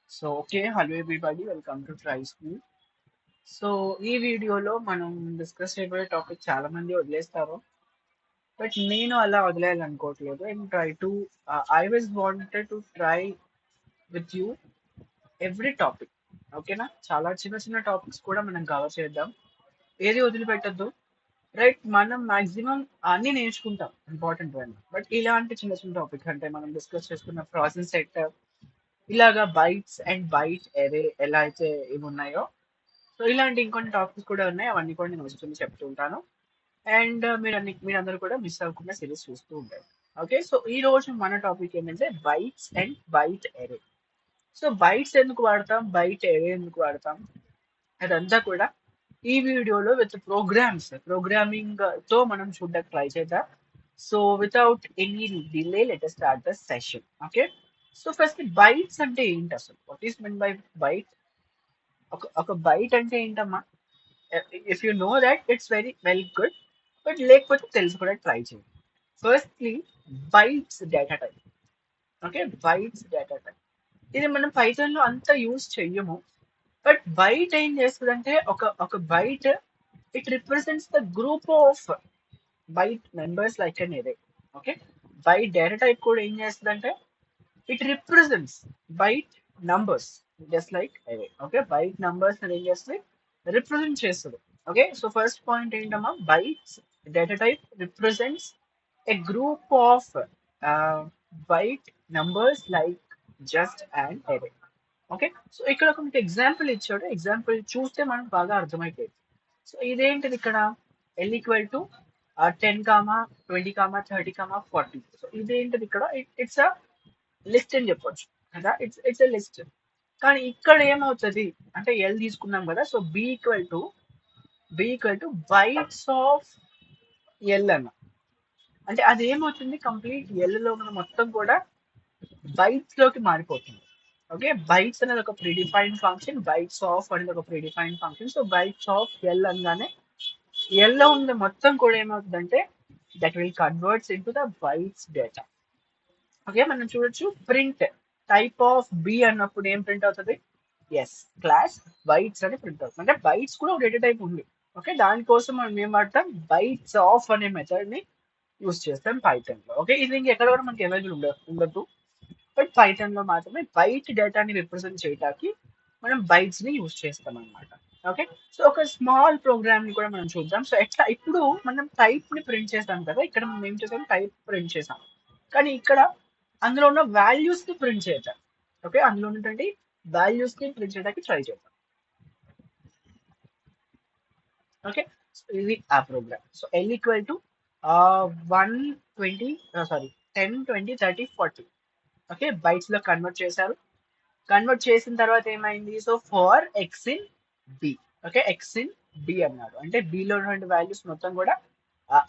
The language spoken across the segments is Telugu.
Hello everybody, welcome to Try School. ఈ వీడియోలో మనం డిస్కస్ చేయబోయే టాపిక్ చాలా మంది వదిలేస్తారు, బట్ నేను అలా వదిలేయాలనుకోవట్లేదు. And try to I was wanted to try with you every topic. ఓకేనా, చాలా చిన్న చిన్న టాపిక్స్ కూడా మనం కవర్ చేద్దాం, ఏది వదిలిపెట్టద్దు. రైట్, మనం మాక్సిమం అన్ని నేర్చుకుంటాం ఇంపార్టెంట్ అని, బట్ ఇలాంటి చిన్న చిన్న టాపిక్ అంటే మనం డిస్కస్ చేసుకున్న ప్రాసెస్ సెక్టర్, ఇలాగా బైట్స్ అండ్ బైట్ ఎరే ఎలా అయితే ఇవి ఉన్నాయో, సో ఇలాంటి ఇంకొన్ని టాపిక్స్ కూడా ఉన్నాయి, అవన్నీ కూడా నేను వస్తుంది చెప్తూ ఉంటాను. అండ్ మీరందరూ కూడా మిస్ అవ్వకుండా సిరీస్ చూస్తూ ఉంటారు. ఓకే, సో ఈ రోజు మన టాపిక్ ఏంటంటే bytes and byte array. So bytes ఎందుకు వాడతాం, బైట్ ఎరే ఎందుకు వాడతాం, అదంతా కూడా ఈ వీడియోలో విత్ ప్రోగ్రామింగ్ తో మనం చూడడానికి ట్రై చేద్దాం. So without any delay let us start the session. Okay, so first bytes అంటే ఏంటి, అసలు what is mean by byte? ఒక బైట్ అంటే ఏంటమ్మా? If you know that it's very well good, but లేకపోతే తెలుసుకోవడానికి ట్రై చేయండి. Firstly, bytes data type. Okay, bytes data type ఇది మనం పైథాన్ లో అంత యూజ్ చెయ్యము, బట్ బైట్ ఏం చేస్తుందంటే ఒక byte it represents the group of byte members like an array. Okay, byte data type కూడా ఏం చేస్తుందంటే it represents byte numbers just like array. Okay, byte numbers ఏం చేస్తుంది, రిప్రజెంట్ చేస్తుంది. ఓకే, సో ఫస్ట్ పాయింట్ ఏంటమ్మా, bytes data type represents a group of byte numbers like just and array. Okay, so ఇక్కడ ఒక మీకు ఎగ్జాంపుల్ ఇచ్చాడు, ఎగ్జాంపుల్ చూస్తే మనకు బాగా అర్థమైపోయింది. సో ఇదేంటిది ఇక్కడ, ఎల్ ఈక్వల్ టు 10, 20, 30, 40. సో ఇదేంటిది ఇక్కడ, ఇట్స్ అ లిస్ట్ అని చెప్పొచ్చు కదా, ఇట్స్ ఎ లిస్ట్. కానీ ఇక్కడ ఏమవుతుంది అంటే ఎల్ తీసుకున్నాం కదా, so B equal to bytes of L అన్న. అంటే అది ఏమవుతుంది, కంప్లీట్ ఎల్ లో మన మొత్తం కూడా బైట్స్ లోకి మారిపోతుంది. ఓకే, బైట్స్ అనేది ఒక ప్రీడిఫైన్డ్ ఫంక్షన్, బైట్స్ ఆఫ్ అనేది ఒక predefined function. So bytes of L అనగానే ఎల్ లో ఉన్న మొత్తం కూడా ఏమవుతుందంటే that will converts in to the bytes data. Okay, మనం చూడొచ్చు ప్రింట్ టైప్ ఆఫ్ బి అన్నప్పుడు ఏం ప్రింట్ అవుతుంది, ఎస్ క్లాస్ బైట్స్ అని ప్రింట్ అవుతుంది. అంటే బైట్స్ కూడా ఒక డేటా టైప్ ఉంది. ఓకే, దానికోసం మనం ఏం వాడతాం, బైట్స్ ఆఫ్ అనే మెథడ్ ని యూస్ చేస్తాం పైథాన్ లో. ఓకే, ఇది ఎక్కడ కూడా మనకి అవైలబుల్ ఉండదు, బట్ పైథాన్ లో మాత్రమే బైట్ డేటాని రిప్రజెంట్ చేయడానికి మనం బైట్స్ ని యూస్ చేస్తాం అనమాట. ఓకే, సో ఒక స్మాల్ ప్రోగ్రామ్ ని కూడా మనం చూద్దాం. సో ఎట్లా, ఇప్పుడు మనం టైప్ ని ప్రింట్ చేస్తాం కదా, ఇక్కడ మనం ఏం చేసాం, టైప్ ప్రింట్ చేసాం, కానీ ఇక్కడ అందులో ఉన్న వాల్యూస్ ని ప్రింట్ చేద్దాం. ఓకే, అందులో ఉన్నటువంటి వాల్యూస్ ని ప్రింట్ చేయడానికి ట్రై చేద్దాం. ఓకే, సో ఇది ఆ program. So L equal to 120 sorry 10, 20, 30, 40. Okay, bytes లో కన్వర్ట్ చేశారు. కన్వర్ట్ చేసిన తర్వాత ఏమైంది, so for X in B. Okay, X in B అన్నాడు, అంటే B లో ఉన్నటువంటి వాల్యూస్ మొత్తం కూడా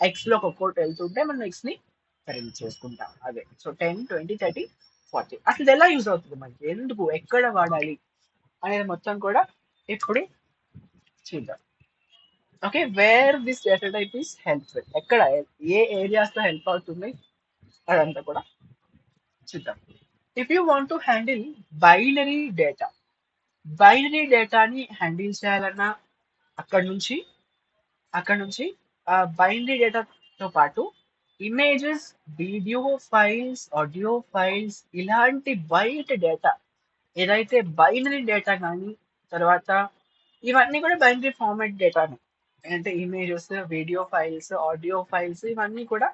ఎక్స్ లో ఒక్కొక్కటి వెళ్తుంటే మనం ఎక్స్ ని ప్రింట్ చేసుకుంటాం. అదే, సో 10, 20, 30, 40. అసలు ఇది ఎలా యూజ్ అవుతుంది మనకి, ఎందుకు ఎక్కడ వాడాలి అనేది మొత్తం కూడా ఇప్పుడు చూద్దాం. Okay, where this data type is helpful, ఎక్కడ ఏ ఏరియాస్ లో హెల్ప్ అవుతుంది అదంతా కూడా చూద్దాం. If you want to handle binary data, binary డేటాని హ్యాండిల్ చేయాలన్నా అక్కడ నుంచి బైనరీ డేటాతో పాటు images, video files, audio files, ఇలాంటి బయట డేటా ఏదైతే బైనరీ డేటా కానీ, తర్వాత ఇవన్నీ కూడా బైనరీ ఫార్మాట్ డేటానే, అంటే images, video files, audio files, ఇవన్నీ కూడా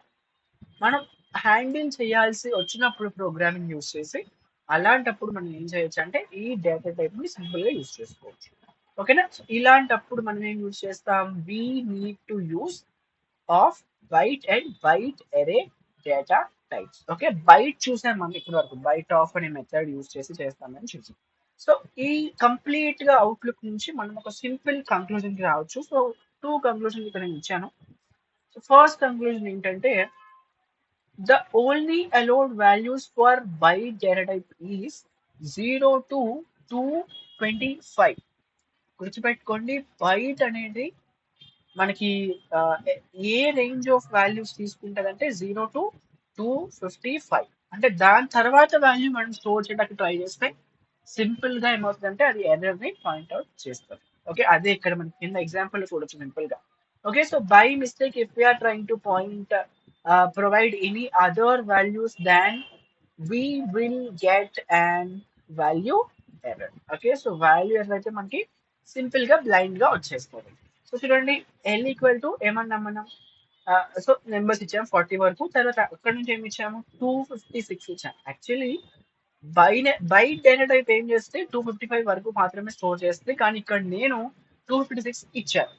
మనం హ్యాండిల్ చేయాల్సి వచ్చినప్పుడు ప్రోగ్రామింగ్ యూస్ చేసి, అలాంటప్పుడు మనం ఏం చేయొచ్చు అంటే ఈ డేటా టైప్ ని సింపుల్ గా యూస్ చేసుకోవచ్చు. ఓకేనా, సో ఇలాంటప్పుడు మనం ఏం యూస్ చేస్తాం, we need to use of byte and byte array data types. Okay, byte చూసాం మనం ఇప్పటి వరకు, బైట్ ఆఫ్ అనే మెథడ్ యూస్ చేసి చేస్తామని చూసాం. సో ఈ కంప్లీట్ గా అవుట్లుక్ నుంచి మనం ఒక సింపుల్ కంక్లూజన్ కి రావచ్చు. సో 2 కంక్లూజన్ ఇక్కడ నేను ఇచ్చాను. సో ఫస్ట్ కంక్లూజన్ ఏంటంటే, the only allowed values for byte data type is 0 to 225. గుర్తుపెట్టుకోండి, బైట్ అనేది మనకి ఆ, ఏ రేంజ్ ఆఫ్ వాల్యూస్ తీసుకుంటదంటే 0 to 255. అంటే దాని తర్వాత వాల్యూ మనం స్టోర్ చేయడానికి ట్రై చేస్తే సింపుల్ గా ఏమవుతుందంటే అది ఎర్రర్ ని పాయింట్అవుట్ చేస్తుంది. ఓకే, అదే ఇక్కడ మనకి కింద ఎగ్జాంపుల్ చూడొచ్చు సింపుల్ గా. Okay, so by mistake if you're trying to point provide any other values than we will get an value error. Okay, so value error అయితే మనకి సింపుల్ గా బ్లైండ్ గా వచ్చేస్తుంది. సో చూడండి, ఎల్ ఈక్వల్ టు ఏమన్నాం మనం, సో నెంబర్స్ ఇచ్చాము 40 వరకు, తర్వాత అక్కడ నుంచి ఏమి ఇచ్చాము 256 ఇచ్చాము. యాక్చువల్లీ బైట్ డేటా టైప్ ఏం చేస్తే 255 వరకు మాత్రమే స్టోర్ చేస్తుంది, కానీ ఇక్కడ నేను 256 ఇచ్చాను,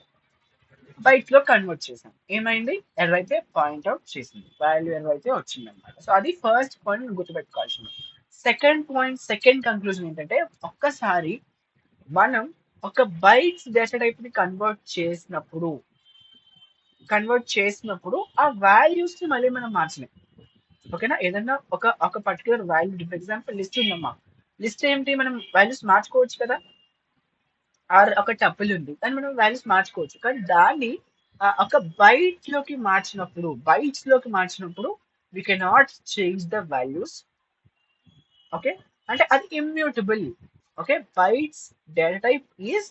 బైట్స్ లో కన్వర్ట్ చేశాను. ఏమైంది, ఎర్రర్ అయితే పాయింట్అవుట్ చేసింది, వాల్యూ ఎర్రర్ అయితే వచ్చింది అనమాట. సో అది ఫస్ట్ పాయింట్ గుర్తుపెట్టుకోవాల్సింది. సెకండ్ పాయింట్, సెకండ్ కంక్లూజన్ ఏంటంటే, ఒక్కసారి మనం ఒక బైట్స్ డేటా టైప్ ని కన్వర్ట్ చేసినప్పుడు ఆ వాల్యూస్ ని మళ్ళీ మనం మార్చలేం. ఓకేనా, ఏదన్నా ఒక particular value, for example list ఉందమ్మా, లిస్ట్ ఏంటి, మనం వాల్యూస్ మార్చుకోవచ్చు కదా. ఆర్ ఒక టపుల్ ఉంది, దాన్ని మనం వాల్యూస్ మార్చుకోవచ్చు, కానీ దాన్ని ఒక బైట్స్ లోకి మార్చినప్పుడు we cannot change the values. Okay, అంటే అది immutable. Okay, bytes data type is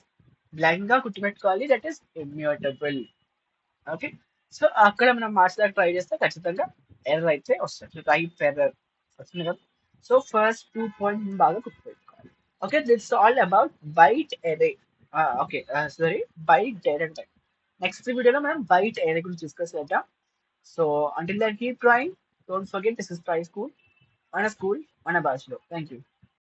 blind గా గుర్తుపెట్టుకోవాలి, that is immutable. Okay, so అక్కడ మనం మార్చడానికి ట్రై చేస్తే ఖచ్చితంగా ఎర్రర్ అయితే వస్తుంది, టైప్ ఎర్రర్ వస్తుంది కదా. సో ఫస్ట్ 2 పాయింట్ బాగా గుర్తుపెట్టుకోవాలి. Okay, that's all about byte array. Okay, sorry, byte data type. Next వీడియోలో మనం బైట్ ఎరే గురించి డిస్కస్ చేద్దాం. So until then keep trying, don't forget this is Try School, మన స్కూల్ మన భాషలో. Thank you.